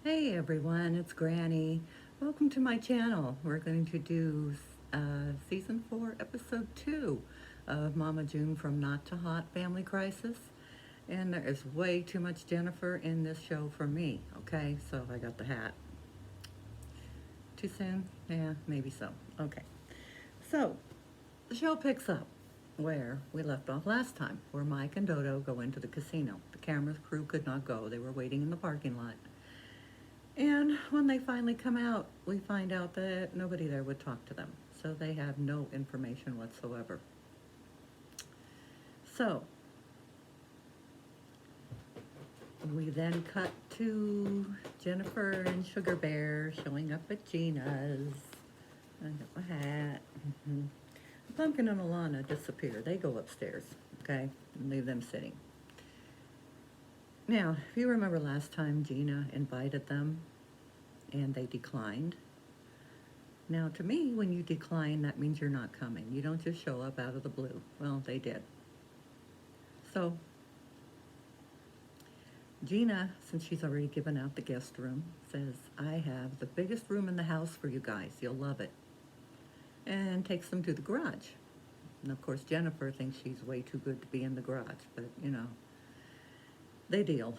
Hey everyone, it's Granny. Welcome to my channel. We're going to do season 4, episode 2 of Mama June from Not to Hot Family Crisis. And there is way too much Jennifer in this show for me, okay? So I got the hat. Too soon? Yeah, maybe so. Okay. So the show picks up where we left off last time, where Mike and Dodo go into the casino. The camera crew could not go, they were waiting in the parking lot. And when they finally come out, we find out that nobody there would talk to them. So they have no information whatsoever. So we then cut to Jennifer and Sugar Bear showing up at Gina's. I got my hat. Pumpkin and Alana disappear. They go upstairs, okay, and leave them sitting. Now, if you remember last time, Gina invited them and they declined. Now, to me, when you decline, that means you're not coming. You don't just show up out of the blue. Well, they did. So, Gina, since she's already given out the guest room, says, I have the biggest room in the house for you guys. You'll love it. And takes them to the garage. And of course, Jennifer thinks she's way too good to be in the garage, but they deal.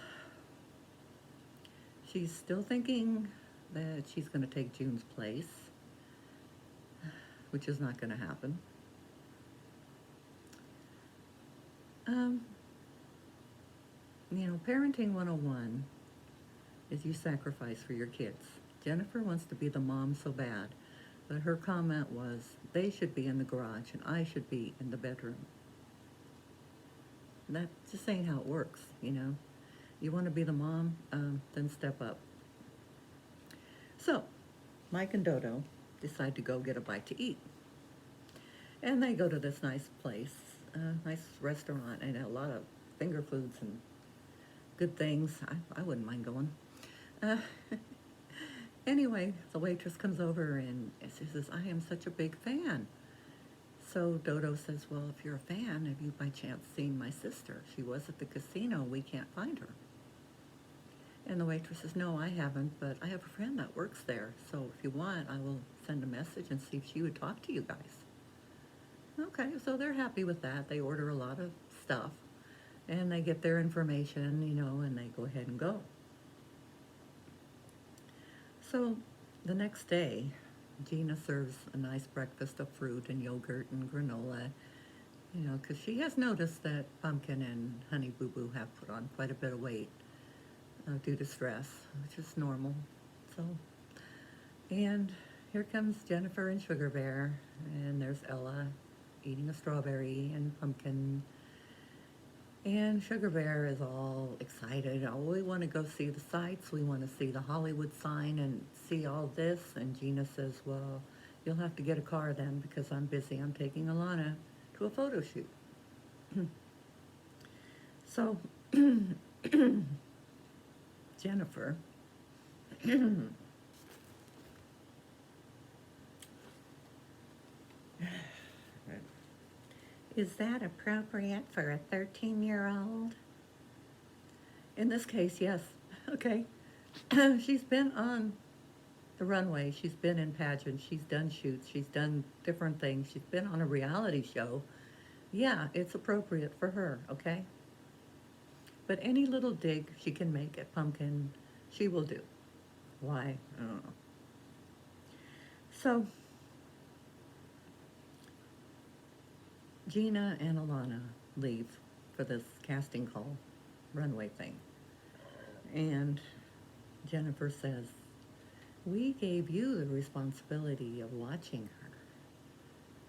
She's still thinking that she's going to take June's place, which is not going to happen. Parenting 101 is you sacrifice for your kids. Jennifer wants to be the mom so bad, but her comment was, they should be in the garage and I should be in the bedroom. That just ain't how it works, You want to be the mom, then step up. So, Mike and Dodo decide to go get a bite to eat. And they go to this nice place, nice restaurant, and a lot of finger foods and good things. I wouldn't mind going. Anyway, the waitress comes over and she says, I am such a big fan. So Dodo says, well, if you're a fan, have you by chance seen my sister? She was at the casino. We can't find her. And the waitress says, no, I haven't, but I have a friend that works there. So if you want, I will send a message and see if she would talk to you guys. Okay, so they're happy with that. They order a lot of stuff. And they get their information, and they go ahead and go. So the next day, Gina serves a nice breakfast of fruit and yogurt and granola, because she has noticed that Pumpkin and Honey Boo Boo have put on quite a bit of weight due to stress, which is normal. So, and here comes Jennifer and Sugar Bear, and there's Ella eating a strawberry and Pumpkin. And Sugar Bear is all excited. Oh, we want to go see the sights. We want to see the Hollywood sign and see all this. And Gina says, well, you'll have to get a car then because I'm busy. I'm taking Alana to a photo shoot. So, Jennifer is that appropriate for a 13-year-old? In this case, yes. Okay. She's been on the runway. She's been in pageants. She's done shoots. She's done different things. She's been on a reality show. Yeah, it's appropriate for her, okay? But any little dig she can make at Pumpkin, she will do. Why? I don't know. So, Gina and Alana leave for this casting call runway thing. And Jennifer says, we gave you the responsibility of watching her.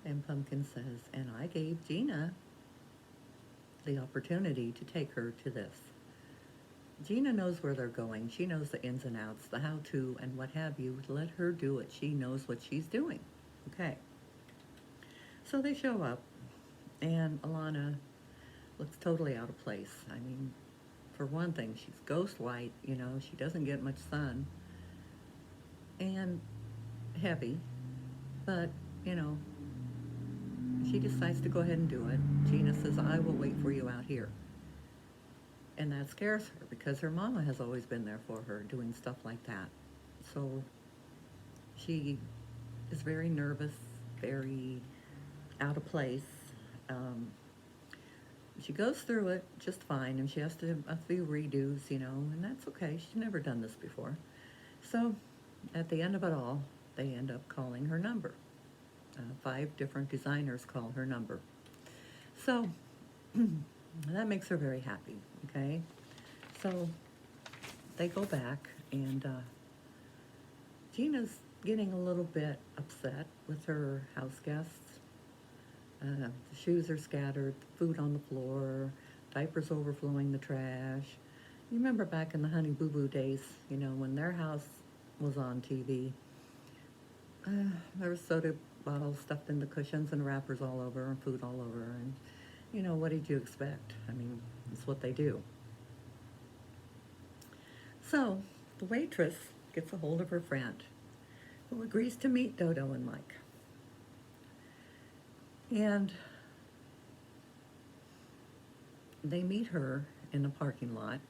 And Pumpkin says, and I gave Gina the opportunity to take her to this. Gina knows where they're going. She knows the ins and outs, the how-to, and what have you. Let her do it. She knows what she's doing. Okay. So they show up, and Alana looks totally out of place. I mean, for one thing, she's ghost white, she doesn't get much sun. And heavy, but, she decides to go ahead and do it. Gina says, I will wait for you out here. And that scares her because her mama has always been there for her doing stuff like that. So she is very nervous, very out of place. Um, she goes through it just fine, and she has to a few redos, and that's okay. She's never done this before. So at the end of it all, they end up calling her number. 5 different designers call her number. So that makes her very happy, okay? So they go back, and Gina's getting a little bit upset with her house guests. The shoes are scattered, food on the floor, diapers overflowing the trash. You remember back in the Honey Boo Boo days, when their house was on TV, there was soda bottles stuffed in the cushions and wrappers all over and food all over. And, what did you expect? I mean, it's what they do. So the waitress gets a hold of her friend, who agrees to meet Dodo and Mike. And they meet her in the parking lot.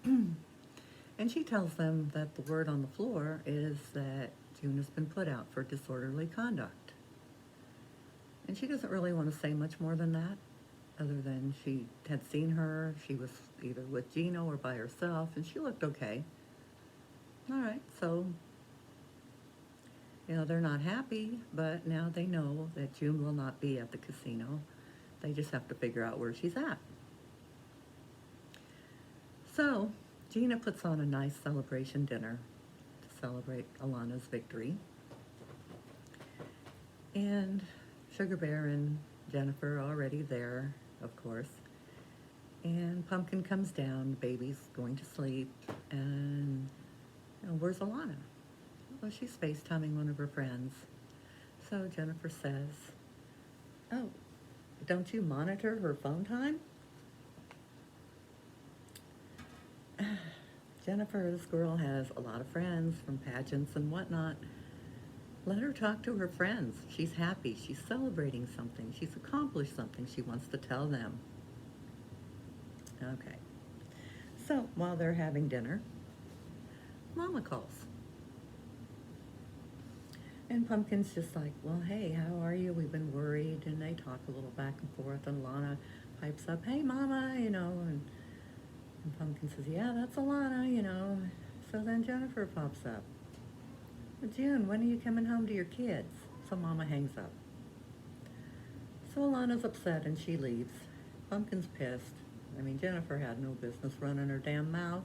And she tells them that the word on the floor is that June has been put out for disorderly conduct. And she doesn't really want to say much more than that, other than she had seen her. She was either with Gino or by herself, and she looked okay. All right, so, they're not happy, but now they know that June will not be at the casino. They just have to figure out where she's at. So Gina puts on a nice celebration dinner to celebrate Alana's victory. And Sugar Bear and Jennifer are already there, of course. And Pumpkin comes down, the baby's going to sleep, and where's Alana? Well, she's FaceTiming one of her friends. So Jennifer says, oh, don't you monitor her phone time? Jennifer, this girl has a lot of friends from pageants and whatnot. Let her talk to her friends. She's happy. She's celebrating something. She's accomplished something. She wants to tell them. Okay. So while they're having dinner, Mama calls. And Pumpkin's just like, well, hey, how are you? We've been worried. And they talk a little back and forth. And Lana pipes up, hey, Mama, and Pumpkin says, yeah, that's Alana, So then Jennifer pops up. June, when are you coming home to your kids? So Mama hangs up. So Alana's upset and she leaves. Pumpkin's pissed. I mean, Jennifer had no business running her damn mouth.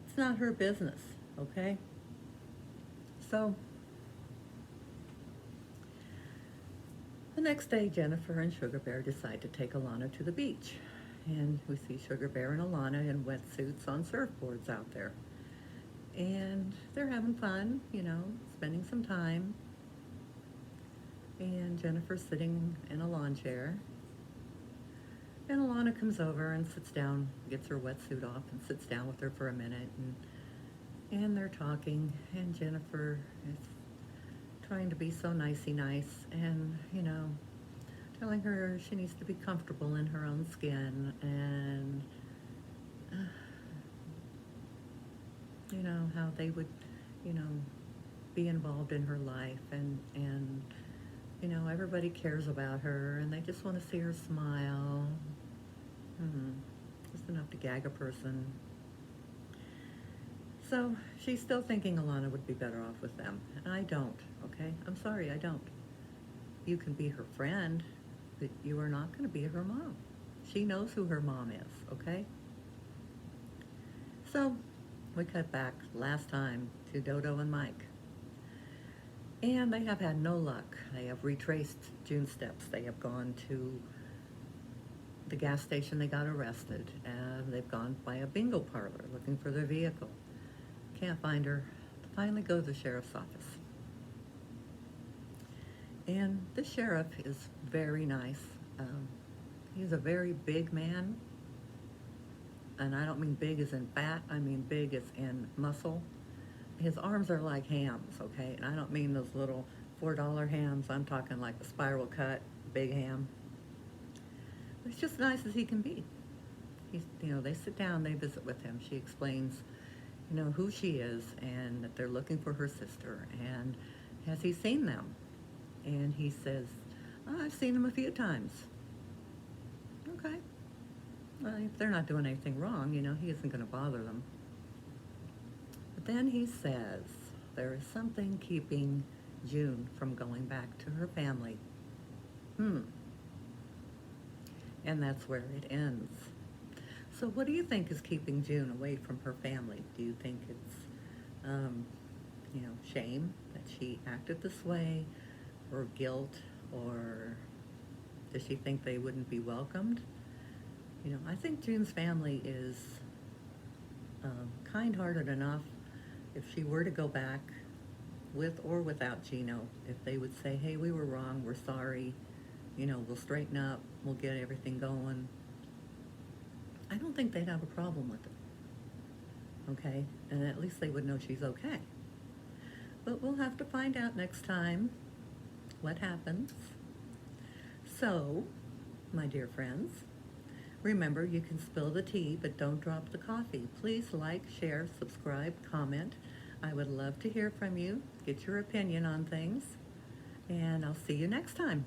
It's not her business, okay? So the next day, Jennifer and Sugar Bear decide to take Alana to the beach. And we see Sugar Bear and Alana in wetsuits on surfboards out there. And they're having fun, spending some time. And Jennifer's sitting in a lawn chair. And Alana comes over and sits down, gets her wetsuit off and sits down with her for a minute. And they're talking, and Jennifer is trying to be so nicey nice and, telling her she needs to be comfortable in her own skin and, how they would, be involved in her life and everybody cares about her and they just want to see her smile. Just enough to gag a person. So she's still thinking Alana would be better off with them. And I don't, okay? I'm sorry, I don't. You can be her friend, but you are not going to be her mom. She knows who her mom is, okay? So we cut back last time to Dodo and Mike. And they have had no luck. They have retraced June's steps. They have gone to the gas station they got arrested. And they've gone by a bingo parlor looking for their vehicle. Can't find her. Finally go to the sheriff's office. And the sheriff is very nice. He's a very big man. And I don't mean big as in fat, I mean big as in muscle. His arms are like hams, okay? And I don't mean those little $4 hams. I'm talking like the spiral cut, big ham. It's just nice as he can be. they sit down, they visit with him. She explains, who she is and that they're looking for her sister. And has he seen them? And he says, "Oh, I've seen them a few times." Okay. Well, if they're not doing anything wrong, he isn't going to bother them. But then he says there is something keeping June from going back to her family. And that's where it ends. So what do you think is keeping June away from her family? Do you think it's, shame that she acted this way, or guilt, or does she think they wouldn't be welcomed? I think June's family is kind-hearted enough if she were to go back with or without Gino, if they would say, hey, we were wrong, we're sorry, we'll straighten up, we'll get everything going. I don't think they'd have a problem with it, okay? And at least they would know she's okay. But we'll have to find out next time what happens. So, my dear friends, remember, you can spill the tea, but don't drop the coffee. Please like, share, subscribe, comment. I would love to hear from you, get your opinion on things, and I'll see you next time.